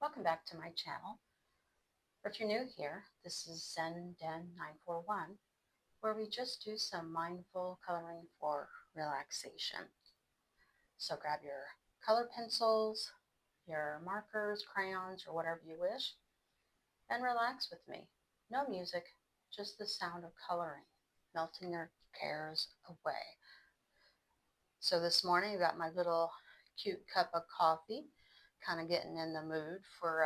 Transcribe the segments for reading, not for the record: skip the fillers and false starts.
Welcome back to my channel. If you're new here, this is Zen Den 941, where we just do some mindful coloring for relaxation. So grab your color pencils, your markers, crayons, or whatever you wish, and relax with me. No music, just the sound of coloring, melting your cares away. So this morning I got my little cute cup of coffee, kind of getting in the mood for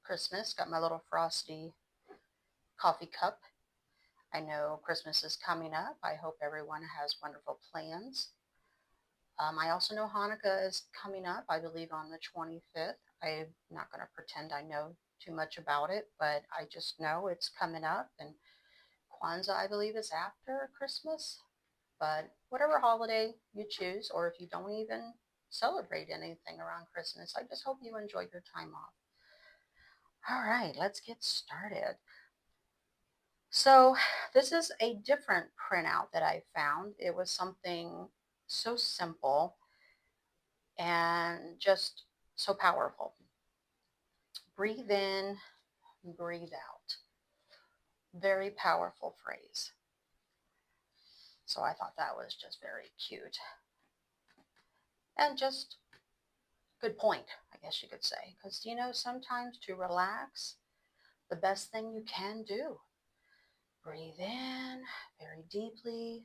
Christmas. Got my little frosty coffee cup. I know Christmas is coming up. I hope everyone has wonderful plans. I also know Hanukkah is coming up, I believe on the 25th. I'm not going to pretend I know too much about it, but I just know it's coming up. And Kwanzaa, I believe, is after Christmas. But whatever holiday you choose, or if you don't even celebrate anything around Christmas, I just hope you enjoy your time off. All right, let's get started. So this is a different printout that I found. It was something so simple and just so powerful. Breathe in, breathe out. Very powerful phrase. So I thought that was just very cute. And just good point, I guess you could say. Because, sometimes to relax, the best thing you can do. Breathe in very deeply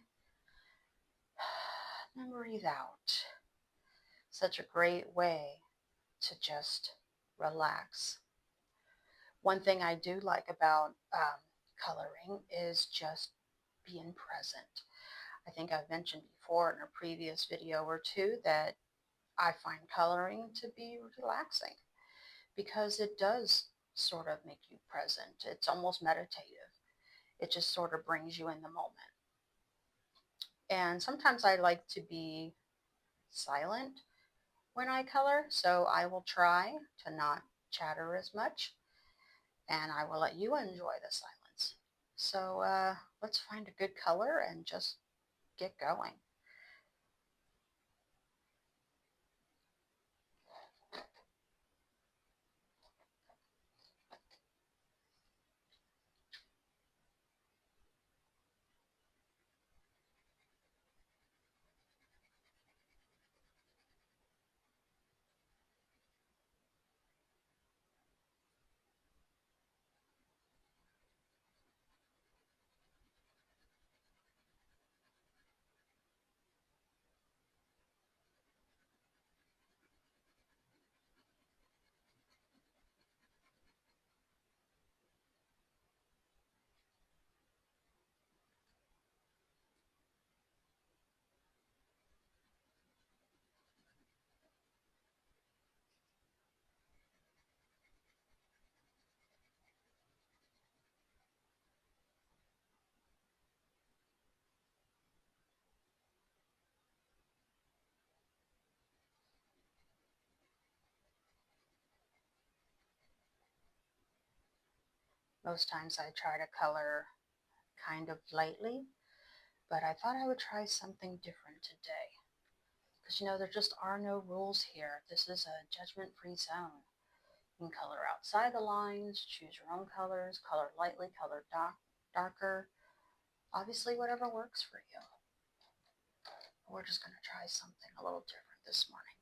and breathe out. Such a great way to just relax. One thing I do like about coloring is just being present. I think I've mentioned before in a previous video or two that I find coloring to be relaxing because it does sort of make you present. It's almost meditative. It just sort of brings you in the moment. And sometimes I like to be silent when I color, so I will try to not chatter as much, and I will let you enjoy the silence. So let's find a good color and just get going. Most times I try to color kind of lightly, but I thought I would try something different today. Because there just are no rules here. This is a judgment-free zone. You can color outside the lines, choose your own colors, color lightly, color darker. Obviously, whatever works for you. We're just going to try something a little different this morning.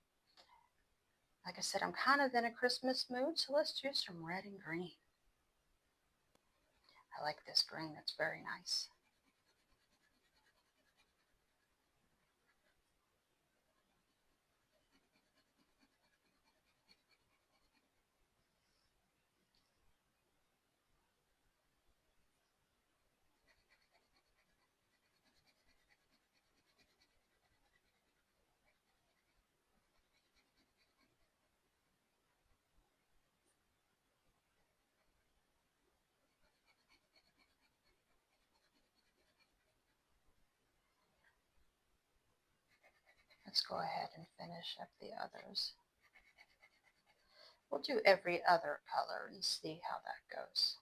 Like I said, I'm kind of in a Christmas mood, so let's do some red and green. I like this green, it's very nice. Let's go ahead and finish up the others. We'll do every other color and see how that goes.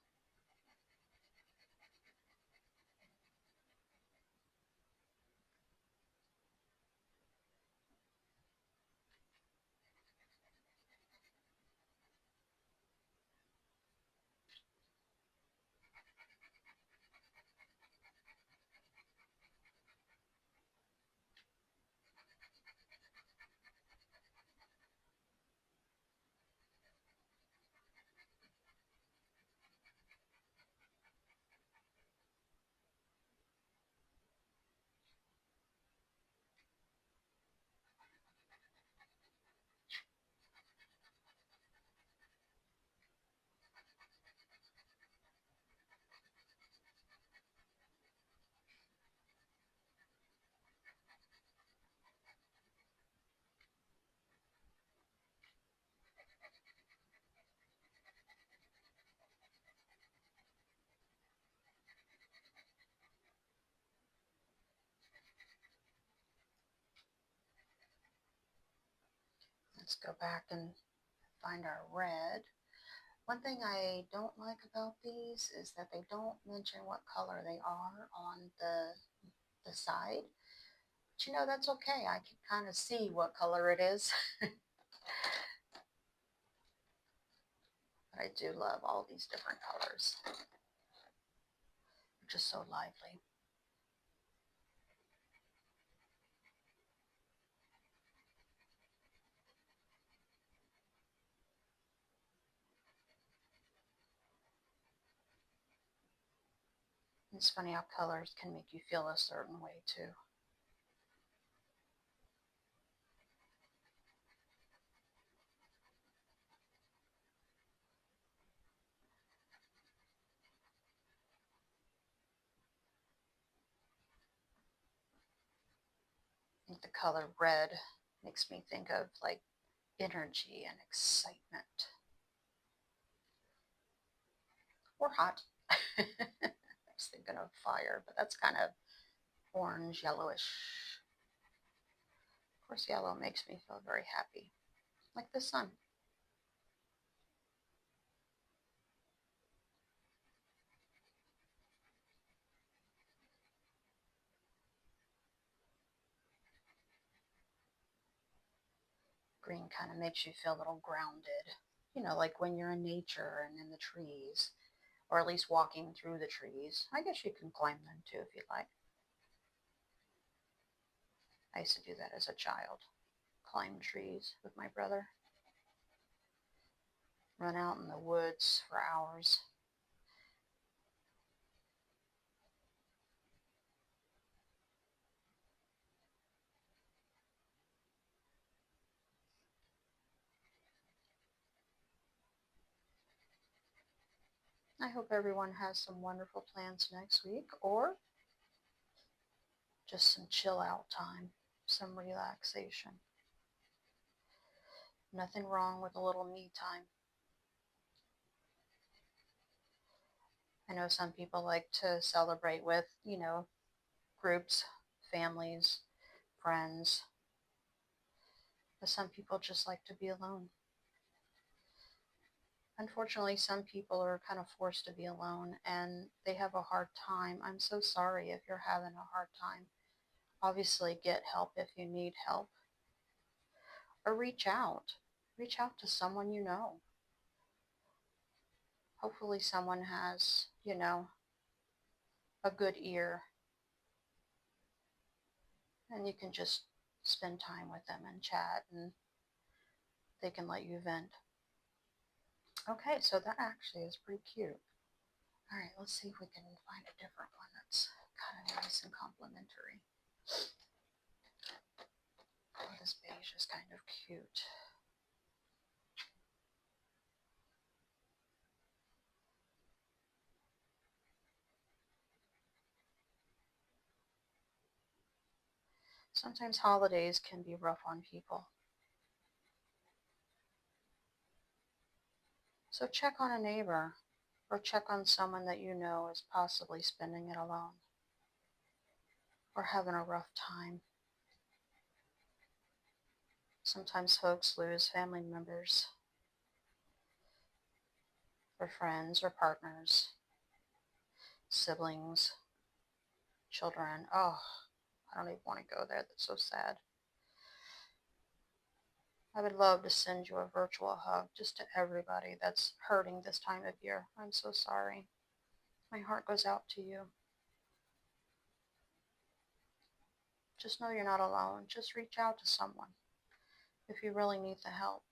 Let's go back and find our red. One thing I don't like about these is that they don't mention what color they are on the side. But you know, that's okay. I can kind of see what color it is. But I do love all these different colors. They're just so lively. It's funny how colors can make you feel a certain way too. I think the color red makes me think of like energy and excitement. Or hot. I was thinking of fire, but that's kind of orange, yellowish. Of course, yellow makes me feel very happy, like the sun. Green kind of makes you feel a little grounded. You know, like when you're in nature and in the trees, or at least walking through the trees. I guess you can climb them too if you'd like. I used to do that as a child, climb trees with my brother, run out in the woods for hours. I hope everyone has some wonderful plans next week or just some chill out time, some relaxation. Nothing wrong with a little me time. I know some people like to celebrate with, groups, families, friends, but some people just like to be alone. Unfortunately, some people are kind of forced to be alone and they have a hard time. I'm so sorry if you're having a hard time. Obviously, get help if you need help or reach out. Reach out to someone you know. Hopefully, someone has, a good ear and you can just spend time with them and chat and they can let you vent. Okay, so that actually is pretty cute. All right, let's see if we can find a different one that's kind of nice and complimentary. Oh, this beige is kind of cute. Sometimes holidays can be rough on people. So check on a neighbor or check on someone that you know is possibly spending it alone or having a rough time. Sometimes folks lose family members or friends or partners, siblings, children. Oh, I don't even want to go there. That's so sad. I would love to send you a virtual hug just to everybody that's hurting this time of year. I'm so sorry. My heart goes out to you. Just know you're not alone. Just reach out to someone if you really need the help.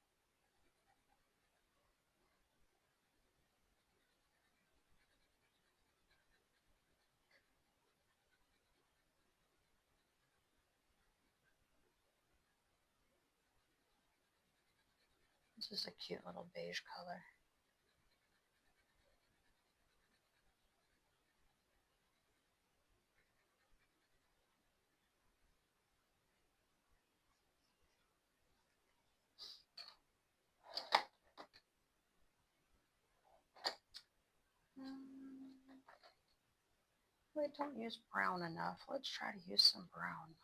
This is a cute little beige color. Wait, don't use brown enough. Let's try to use some brown.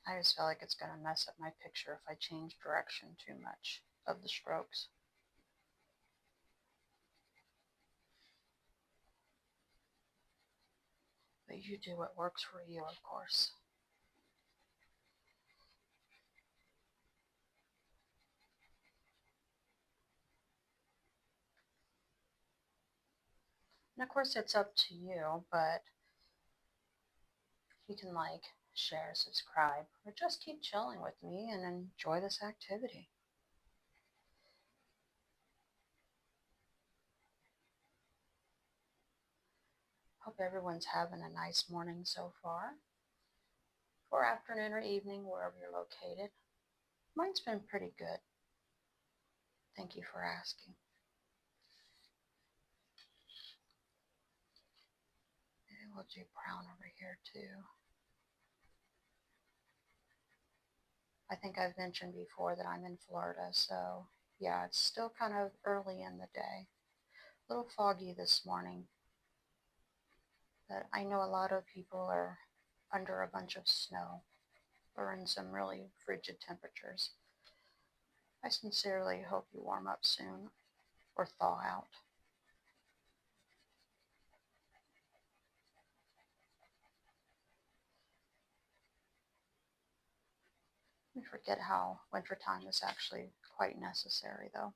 I just feel like it's going to mess up my picture if I change direction too much of the strokes. But you do what works for you, of course. And of course, it's up to you, but you can like, share, subscribe, or just keep chilling with me and enjoy this activity. Hope everyone's having a nice morning so far, or afternoon or evening, wherever you're located. Mine's been pretty good. Thank you for asking. Maybe we'll do brown over here too. I think I've mentioned before that I'm in Florida, so yeah, it's still kind of early in the day. A little foggy this morning, but I know a lot of people are under a bunch of snow or in some really frigid temperatures. I sincerely hope you warm up soon or thaw out. We forget how wintertime is actually quite necessary, though.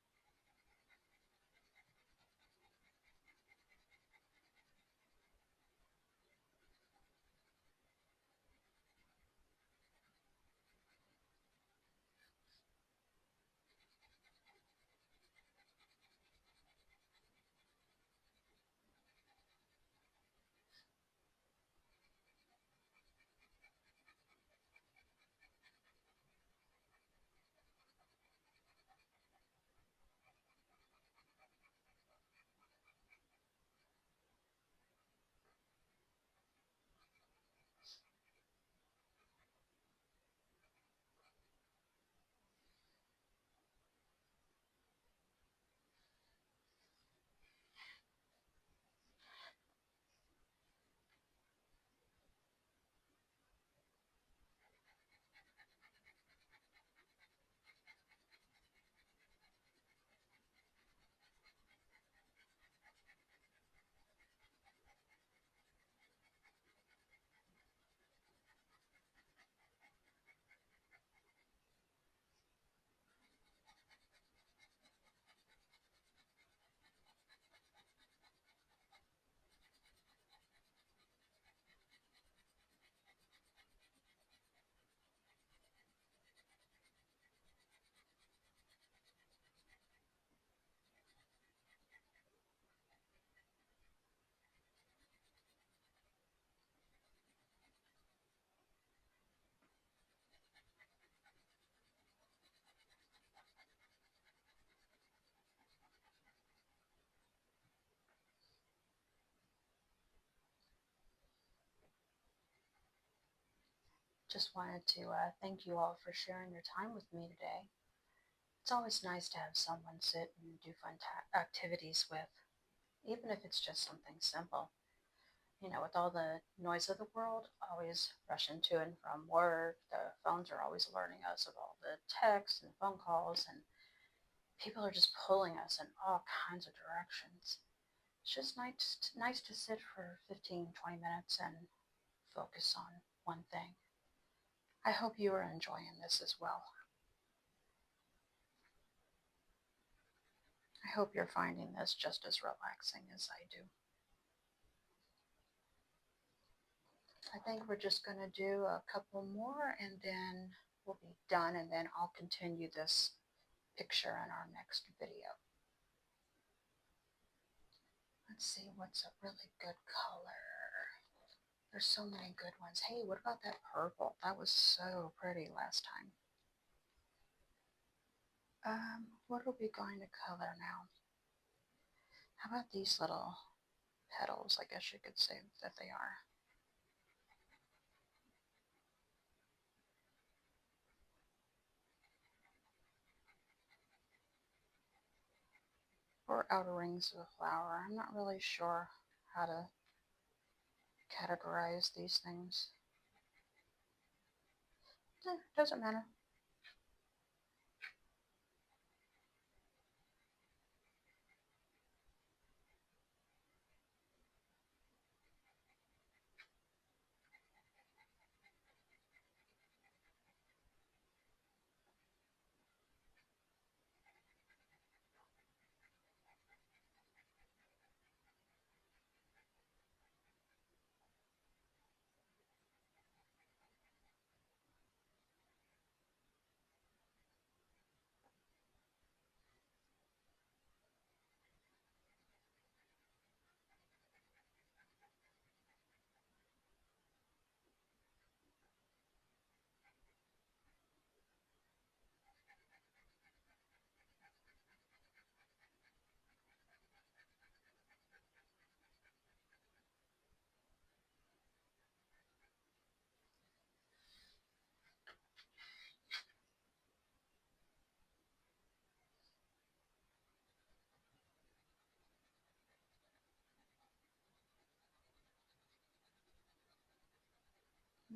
Just wanted to thank you all for sharing your time with me today. It's always nice to have someone sit and do fun activities with, even if it's just something simple. With all the noise of the world, always rushing to and from work, the phones are always alerting us of all the texts and phone calls, and people are just pulling us in all kinds of directions. It's just nice to sit for 15, 20 minutes and focus on one thing. I hope you are enjoying this as well. I hope you're finding this just as relaxing as I do. I think we're just going to do a couple more and then we'll be done, and then I'll continue this picture in our next video. Let's see what's a really good color. There's so many good ones. Hey, what about that purple? That was so pretty last time. What are we going to color now? How about these little petals, I guess you could say that they are. Or outer rings of a flower. I'm not really sure how to categorize these things. Doesn't matter.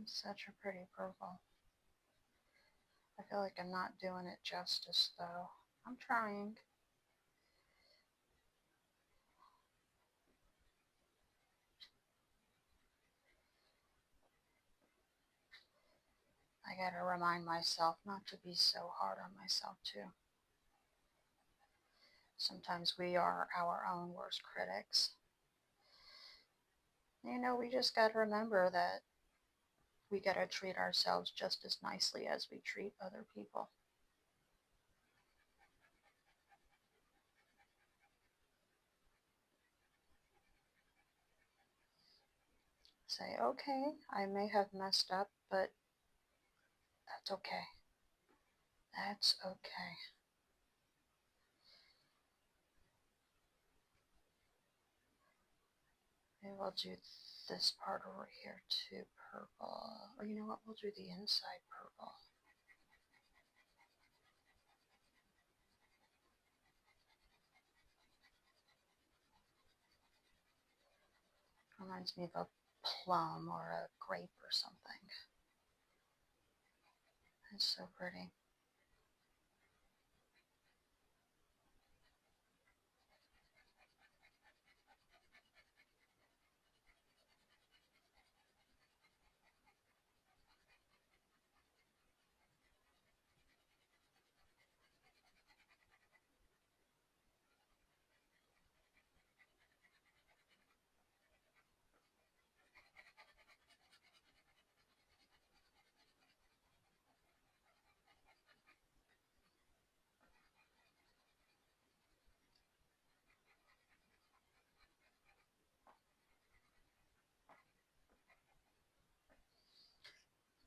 It's such a pretty purple. I feel like I'm not doing it justice though. I'm trying. I gotta remind myself not to be so hard on myself too. Sometimes we are our own worst critics. We just gotta remember that we gotta treat ourselves just as nicely as we treat other people. Say, okay, I may have messed up, but that's okay. That's okay. Maybe we'll do this part over here too, purple. Or you know what? We'll do the inside purple. Reminds me of a plum or a grape or something. It's so pretty.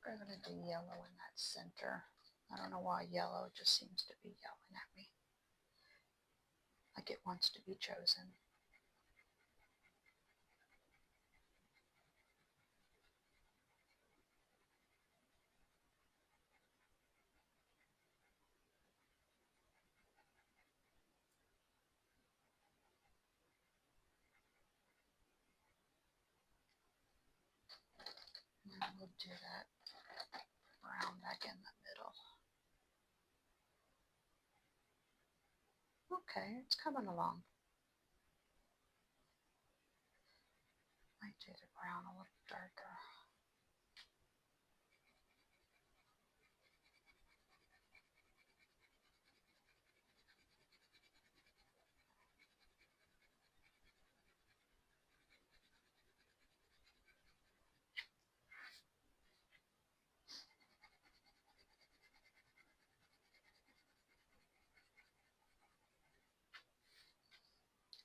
We're going to do yellow in that center. I don't know why yellow just seems to be yelling at me. Like it wants to be chosen. And then we'll do that brown back in the middle. Okay, it's coming along. Might do the brown a little darker.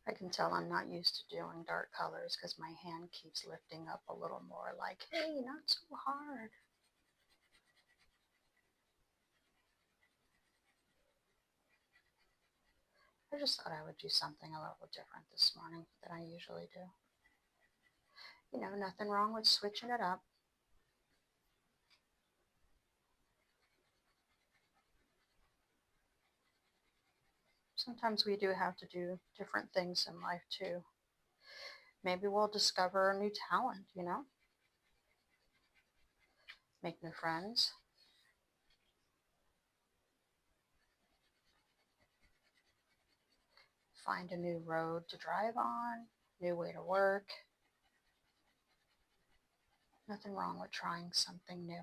I can tell I'm not used to doing dark colors because my hand keeps lifting up a little more like, hey, not so hard. I just thought I would do something a little different this morning than I usually do. Nothing wrong with switching it up. Sometimes we do have to do different things in life too. Maybe we'll discover a new talent, make new friends, find a new road to drive on, new way to work. Nothing wrong with trying something new.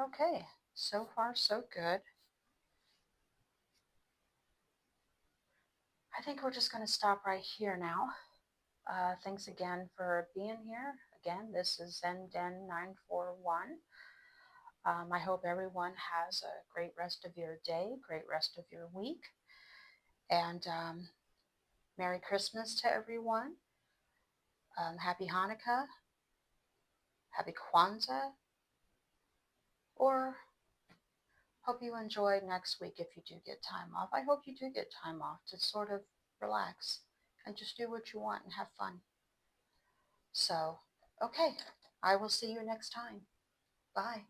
Okay, so far so good. I think we're just going to stop right here now. Thanks again for being here. Again, this is ZenDen941. I hope everyone has a great rest of your day, great rest of your week, and Merry Christmas to everyone. Happy Hanukkah, Happy Kwanzaa, or hope you enjoy next week if you do get time off. I hope you do get time off to sort of relax and just do what you want and have fun. So, okay, I will see you next time. Bye.